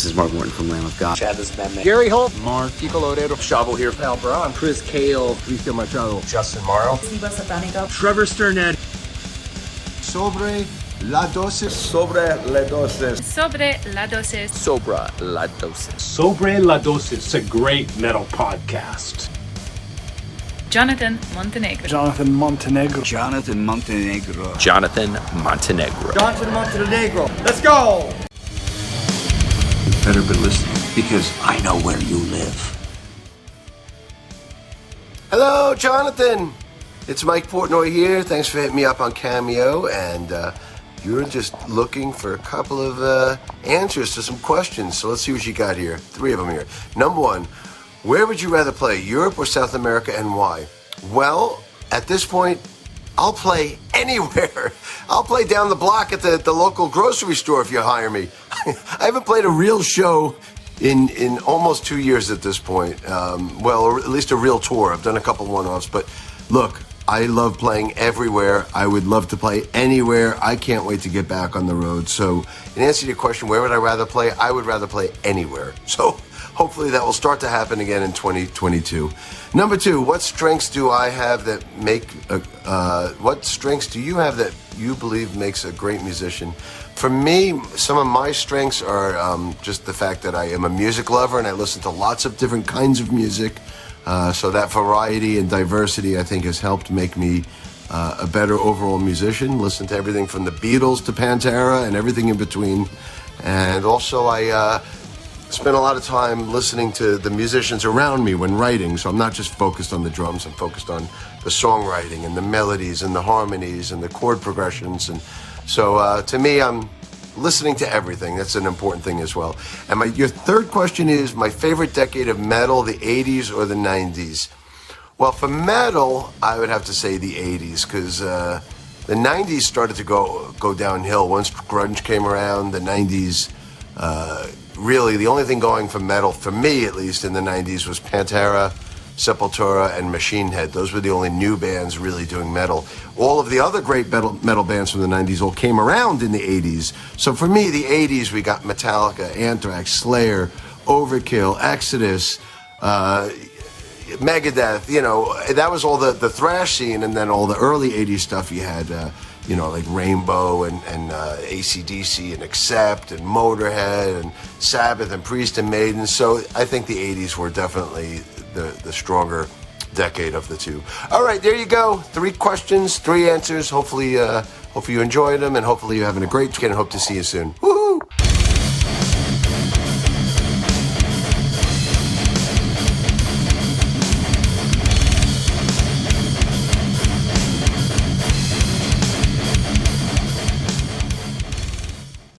This is Mark Morton from Lamb of God. Chad, this is Batman. Gary Holt. Mark Picolodero. Shavo here. Al Braun. Chris Kale. Cristian Machado. Justin Morrow. Siva Satánico. Trevor Sternad. Sobre la dosis. Sobre la dosis. Sobre la dosis. Sobra la dosis. Sobre la dosis. It's a great metal podcast. Jonathan Montenegro. Jonathan Montenegro. Jonathan Montenegro. Jonathan Montenegro. Jonathan Montenegro. Let's go! You better be listening because I know where you live. Hello, Jonathan. It's Mike Portnoy here. Thanks for hitting me up on Cameo. And you're just looking for a couple of answers to some questions. So let's see what you got here. 3 of them here. Number 1, where would you rather play, Europe or South America, and why? Well, at this point, I'll play anywhere. I'll play down the block at the local grocery store if you hire me. I haven't played a real show in almost 2 years at this point. Well, or at least a real tour. I've done a couple one-offs, but look, I love playing everywhere. I would love to play anywhere. I can't wait to get back on the road. So in answer to your question, where would I rather play? I would rather play anywhere. So hopefully that will start to happen again in 2022. Number 2, what strengths do I have that make, what strengths do you have that you believe makes a great musician? For me, some of my strengths are just the fact that I am a music lover and I listen to lots of different kinds of music. So that variety and diversity, I think, has helped make me a better overall musician. Listen to everything from the Beatles to Pantera and everything in between. And also I spend a lot of time listening to the musicians around me when writing. So I'm not just focused on the drums, I'm focused on the songwriting and the melodies and the harmonies and the chord progressions. And so to me, I'm listening to everything. That's an important thing as well. And your third question is my favorite decade of metal, the 80s or the 90s? Well, for metal, I would have to say the 80s, because the 90s started to go downhill. Once grunge came around, the 90s, really the only thing going for metal, for me at least, in the 90s was Pantera, Sepultura, and Machine Head. Those were the only new bands really doing metal. All of the other great metal bands from the 90s all came around in the 80s. So for me, the 80s, we got Metallica, Anthrax, Slayer, Overkill, Exodus, Megadeth. You know, that was all the thrash scene. And then all the early 80s stuff you had, you know, like Rainbow and AC/DC and Accept and Motorhead and Sabbath and Priest and Maiden. So I think the 80s were definitely the stronger decade of the two. All right, there you go. 3 questions, 3 answers. Hopefully you enjoyed them, and hopefully you're having a great weekend, and hope to see you soon. Woo!